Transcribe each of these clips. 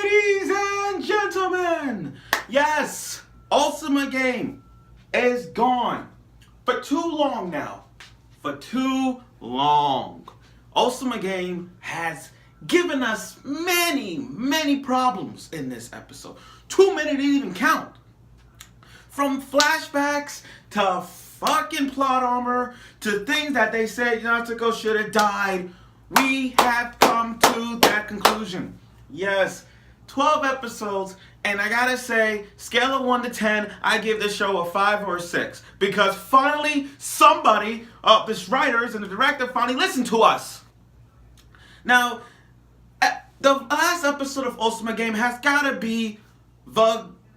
Ladies and gentlemen, yes, Ousama game is gone for too long now. For too long. Ousama game has given us many problems in this episode. Too many to even count. From flashbacks to fucking plot armor to things that they said Natsuko should have died. We have come to that conclusion. Yes, 12 episodes, and I gotta say, scale of 1 to 10, I give this show a 5 or a 6. Because finally, somebody, this writers and the director finally listened to us. Now, the last episode of Ousama Game has gotta be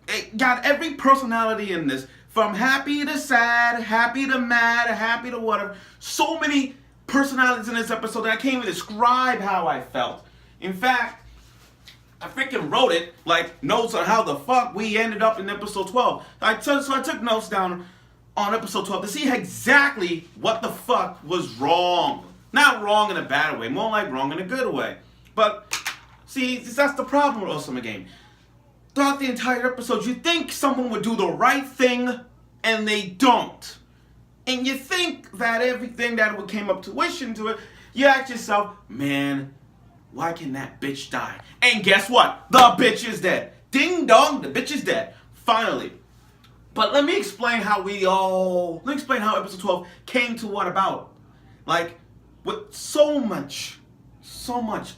it got every personality in this. From happy to sad, happy to mad, happy to whatever. So many personalities in this episode that I can't even describe how I felt. In fact, I freaking wrote it, like, notes on how the fuck we ended up in episode 12. So I took notes down on episode 12 to see exactly what the fuck was wrong. Not wrong in a bad way, more like wrong in a good way. But, see, that's the problem with Ousama Game. Throughout the entire episode, you think someone would do the right thing, and they don't. And you think that everything that came up to tuition to it, you ask yourself, man, why can that bitch die? And guess what? The bitch is dead. Ding dong, the bitch is dead. Finally. But let me explain how episode 12 came to what about. Like, with so much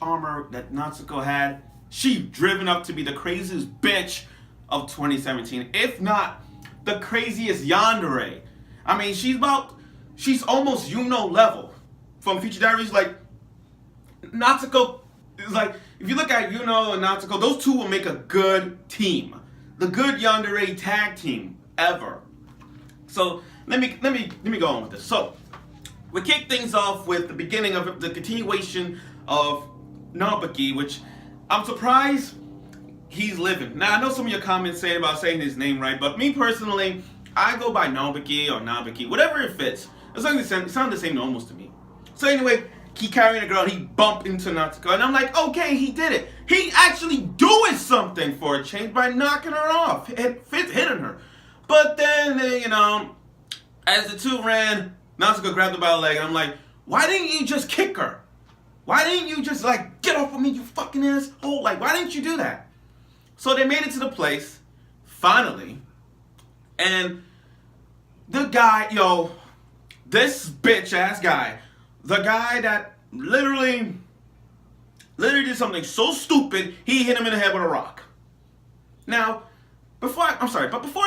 armor that Natsuko had, she driven up to be the craziest bitch of 2017. If not, the craziest yandere. I mean, she's almost Yuno level. From Future Diaries, like, Natsuko is like, if you look at Yuno and Natsuko, those two will make a good team. The good yandere tag team ever. So, let me go on with this. So, we kick things off with the beginning of the continuation of Naoki, which I'm surprised he's living. Now, I know some of your comments say about saying his name right, but me personally, I go by Naoki or Naoki, whatever it fits. It sounds the same almost to me. So anyway, he carrying a girl, he bumped into Natsuko, and I'm like, okay, he did it. He actually doing something for a change by knocking her off, hitting her. But then, as the two ran, Natsuko grabbed her by the leg, and I'm like, why didn't you just kick her? Why didn't you just, get off of me, you fucking asshole? Why didn't you do that? So they made it to the place, finally, and the guy, this bitch-ass guy, the guy that literally did something so stupid, he hit him in the head with a rock. Now, before I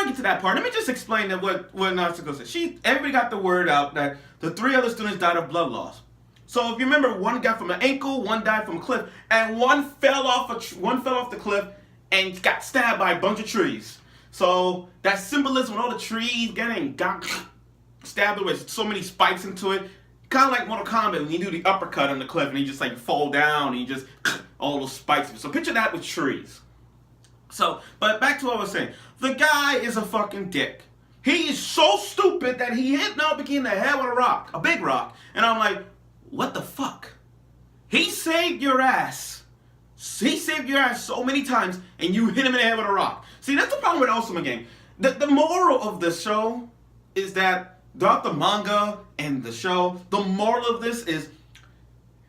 get to that part, let me just explain what Natsuko said. Everybody got the word out that the 3 other students died of blood loss. So if you remember, one got from an ankle, one died from a cliff, and one fell off the cliff and got stabbed by a bunch of trees. So that symbolism with all the trees got stabbed with so many spikes into it, kind of like Mortal Kombat when you do the uppercut on the cliff and you just fall down and you just all those spikes. So picture that with trees. So, but back to what I was saying. The guy is a fucking dick. He is so stupid that he hit Naoki in the head with a rock, a big rock. And I'm like, what the fuck? He saved your ass. He saved your ass so many times, and you hit him in the head with a rock. See, that's the problem with Ousama Game. The moral of the show is that throughout the manga and the show, the moral of this is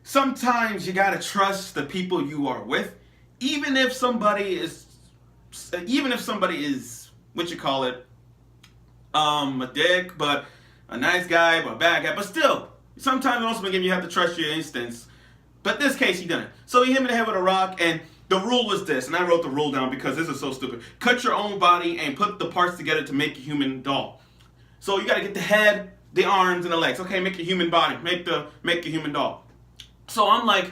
sometimes you gotta trust the people you are with, even if somebody is a dick, but a nice guy, but a bad guy, but still. Sometimes in Ousama Game you have to trust your instincts. But in this case, he didn't. So he hit him in the head with a rock, and the rule was this, and I wrote the rule down because this is so stupid. Cut your own body and put the parts together to make a human doll. So you gotta get the head, the arms, and the legs. Okay, make a human body. Make a human doll. So I'm like,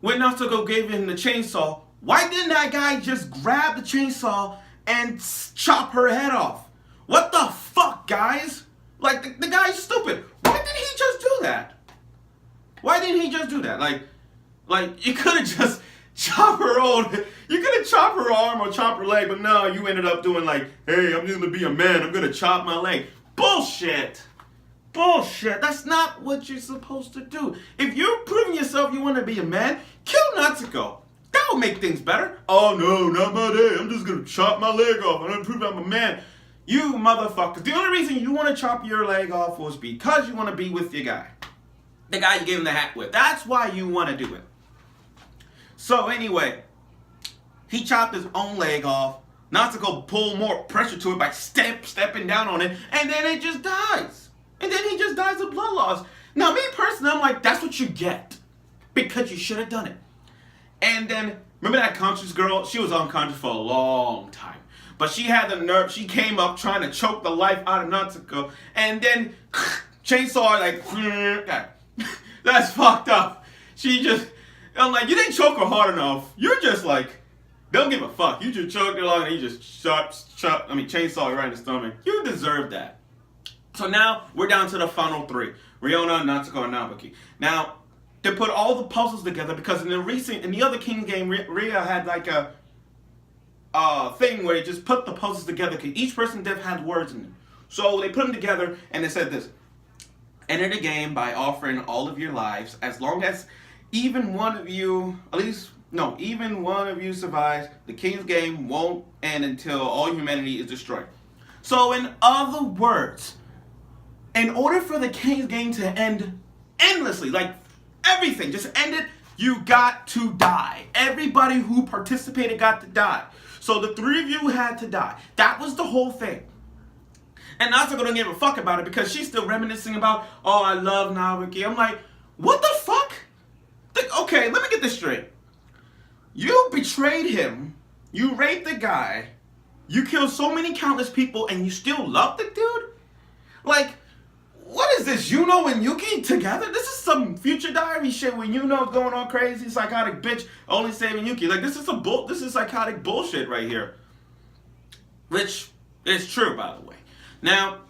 when Natsuko gave him the chainsaw, why didn't that guy just grab the chainsaw and chop her head off? What the fuck, guys? The guy's stupid. Why didn't he just do that? Why didn't he just do that? You could have just chopped her arm or chop her leg, but no, you ended up doing hey, I'm just gonna be a man, I'm gonna chop my leg. Bullshit. That's not what you're supposed to do. If you're proving yourself you want to be a man, kill Natsuko. That's That would make things better. Oh no, not my day. I'm just gonna chop my leg off. I'm gonna prove I'm a man. You motherfuckers. The only reason you want to chop your leg off was because you want to be with your guy. The guy you gave him the hat with. That's why you want to do it. So anyway, he chopped his own leg off. Natsuko pulled more pressure to it by stepping down on it. And then it just dies. And then he just dies of blood loss. Now me personally, I'm like, that's what you get. Because you should have done it. And then, remember that conscious girl? She was unconscious for a long time. But she had the nerve. She came up trying to choke the life out of Natsuko. And then, chainsaw like, that's fucked up. She just, I'm like, you didn't choke her hard enough. You're just like, don't give a fuck. You just choked her long and you just chainsaw her right in the stomach. You deserve that. So now, we're down to the final three. Riona, Natsuko, and Naoki. Now, they put all the puzzles together because in the other King game, Rhea had like a thing where they just put the puzzles together because each person had words in them. So they put them together and they said this: enter the game by offering all of your lives as long as even one of you survives. The King's game won't end until all humanity is destroyed. So in other words, in order for the King's game to end endlessly, like everything, just end it, you got to die. Everybody who participated got to die. So the three of you had to die. That was the whole thing. And Natsuko don't give a fuck about it because she's still reminiscing about, oh, I love Naoki. I'm like, what the fuck? Okay, let me get this straight. You betrayed him. You raped the guy. You killed so many countless people and you still love the dude? Like, what is this? Yuno and Yuki together? This is some Future Diary shit when Yuno's going all crazy, psychotic bitch, only saving Yuki. Like, this is psychotic bullshit right here. Which is true, by the way. Now,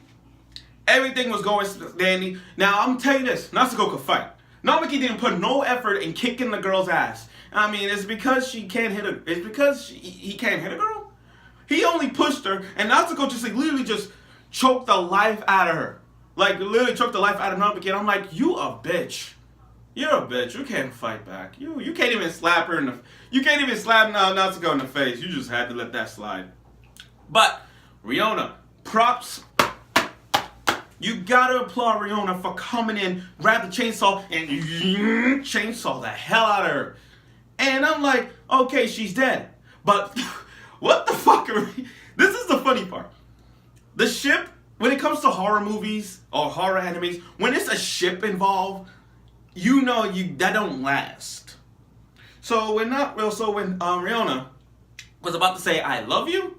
everything was going dandy. Now, I'm telling you this. Natsuko could fight. Naoki didn't put no effort in kicking the girl's ass. I mean, it's because she can't hit her. It's because he can't hit a girl. He only pushed her, and Natsuko just like literally just choked the life out of her. Like, literally choked the life out of Naoki. And I'm like, you a bitch. You're a bitch. You can't fight back. You can't even slap her in the... You can't even slap Natsuko in the face. You just had to let that slide. But, Riona, props. You gotta applaud Riona for coming in, grab the chainsaw, and chainsaw the hell out of her. And I'm like, okay, she's dead. But, what the fuck are we... This is the funny part. The ship... When it comes to horror movies or horror animes, when it's a ship involved, you know that don't last. So when Riona was about to say "I love you,"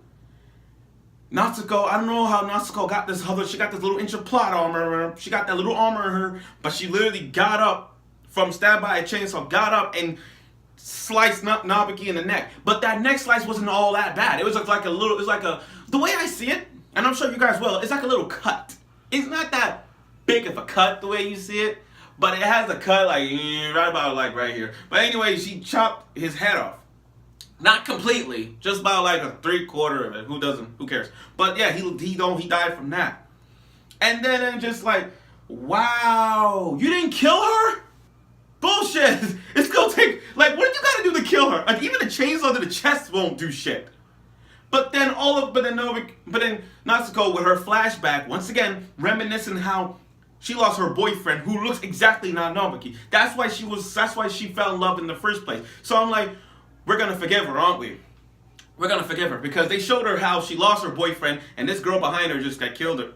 Natsuko, I don't know how Natsuko got this other. She got this little inch of plot armor. She got that little armor in her, but she literally got up from stabbed by a chainsaw, got up and sliced Naoki in the neck. But that neck slice wasn't all that bad. It was like a little. It was like the way I see it. And I'm sure you guys will. It's like a little cut. It's not that big of a cut the way you see it, but it has a cut like right about like right here. But anyway, she chopped his head off. Not completely, just about like a 3/4 of it. Who cares? But yeah, he died from that. And then just like, wow, you didn't kill her? Bullshit. It's gonna take like, what did you gotta do to kill her? Like even the chainsaw to the chest won't do shit. But then Natsuko with her flashback, once again, reminiscing how she lost her boyfriend who looks exactly like Naoki. That's why she fell in love in the first place. So I'm like, we're gonna forgive her, aren't we? We're gonna forgive her because they showed her how she lost her boyfriend and this girl behind her just got killed her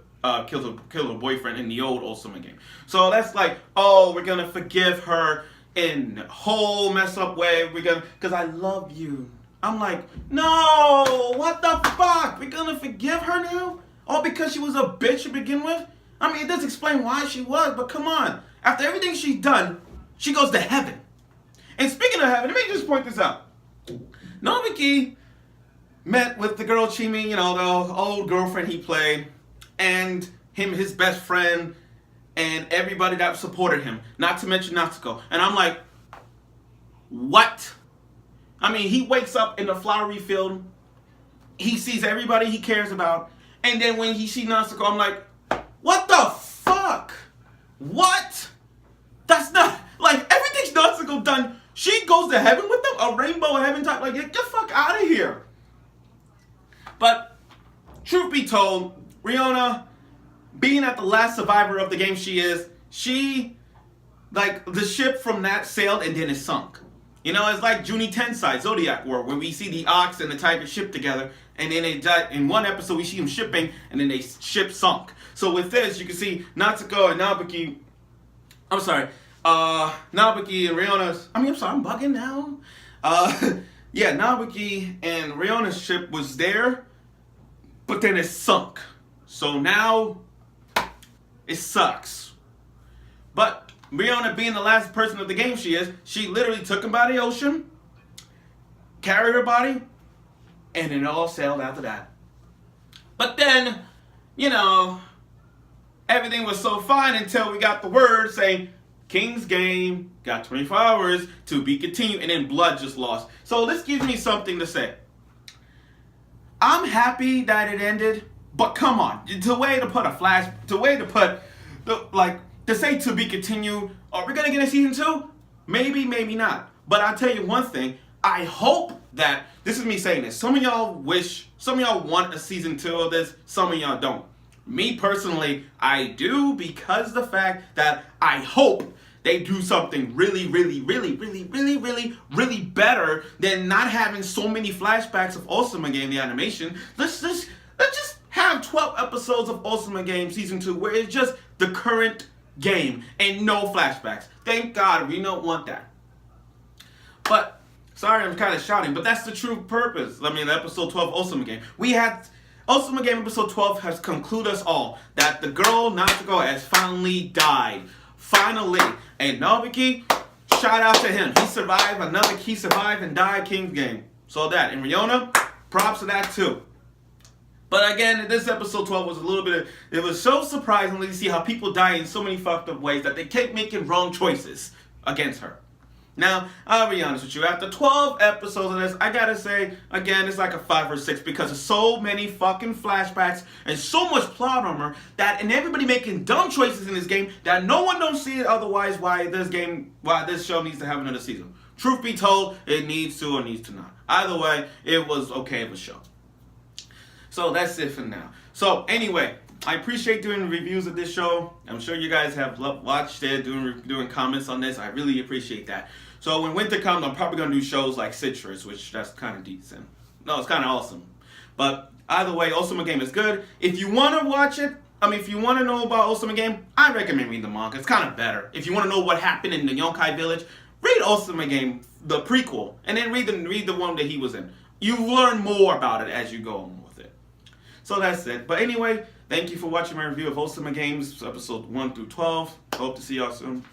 boyfriend in the old Ousama game. So that's like, oh, we're gonna forgive her in a whole mess up way. Because I love you. I'm like, no, what the fuck? We're gonna forgive her now? All because she was a bitch to begin with? I mean, it does explain why she was, but come on. After everything she's done, she goes to heaven. And speaking of heaven, let me just point this out. Naoki met with the girl Chimi, the old girlfriend he played, and his best friend, and everybody that supported him, not to mention Natsuko. And I'm like, what? I mean, he wakes up in the flowery field. He sees everybody he cares about. And then when he sees Natsuko, I'm like, what the fuck? What? That's not... Like, everything Natsuko done She goes to heaven with them? A rainbow heaven type? Like, get the fuck out of here. But, truth be told, Rihanna, being at the last survivor of the game like, the ship from that sailed and then it sunk. You know, it's like Junie Tensai, Zodiac War, where we see the ox and the tiger ship together, and then in one episode we see them shipping, and then they ship sunk. So with this, you can see Natsuko and Naoki, Naoki and Riona's, I'm bugging now. Yeah, Naoki and Riona's ship was there, but then it sunk. So now, it sucks. But Rihanna, being the last person of the game she literally took him by the ocean, carried her body, and it all sailed after that. But then, you know, everything was so fine until we got the word saying, King's game got 24 hours to be continued, and then blood just lost. So this gives me something to say. I'm happy that it ended, but come on, to say to be continued, are we gonna get a season 2? Maybe, maybe not. But I'll tell you one thing, I hope that, this is me saying this, some of y'all want a season 2 of this, some of y'all don't. Me personally, I do, because the fact that I hope they do something really better than not having so many flashbacks of Ousama Game, the animation. Let's just have 12 episodes of Ousama Game Season 2 where it's just the current game and no flashbacks. Thank God, we don't want that. But, sorry I'm kind of shouting, but that's the true purpose. I mean, episode 12 Ousama Game. Ousama Game episode 12 has concluded us all that the girl Natsuko has finally died. Finally. And Naoki, shout out to him. He survived and died King's Game. So that. And Rihanna, props to that too. But again, this episode 12 was it was so surprising to see how people die in so many fucked up ways that they kept making wrong choices against her. Now, I'll be honest with you, after 12 episodes of this, I gotta say, again, it's like a 5 or 6 because of so many fucking flashbacks and so much plot armor and everybody making dumb choices in this game that no one don't see it otherwise why this show needs to have another season. Truth be told, it needs to or needs to not. Either way, it was okay of a show. So that's it for now. So anyway, I appreciate doing reviews of this show. I'm sure you guys have watched it, doing comments on this. I really appreciate that. So when winter comes, I'm probably going to do shows like Citrus, which that's kind of decent. No, it's kind of awesome. But either way, Ousama Game is good. If you want to watch it, if you want to know about Ousama Game, I recommend reading the manga. It's kind of better. If you want to know what happened in the Yonkai village, read Ousama Game, the prequel, and then read the one that he was in. You learn more about it as you go on with it. So that's it. But anyway, thank you for watching my review of Ousama Games, episode 1 through 12. Hope to see y'all soon.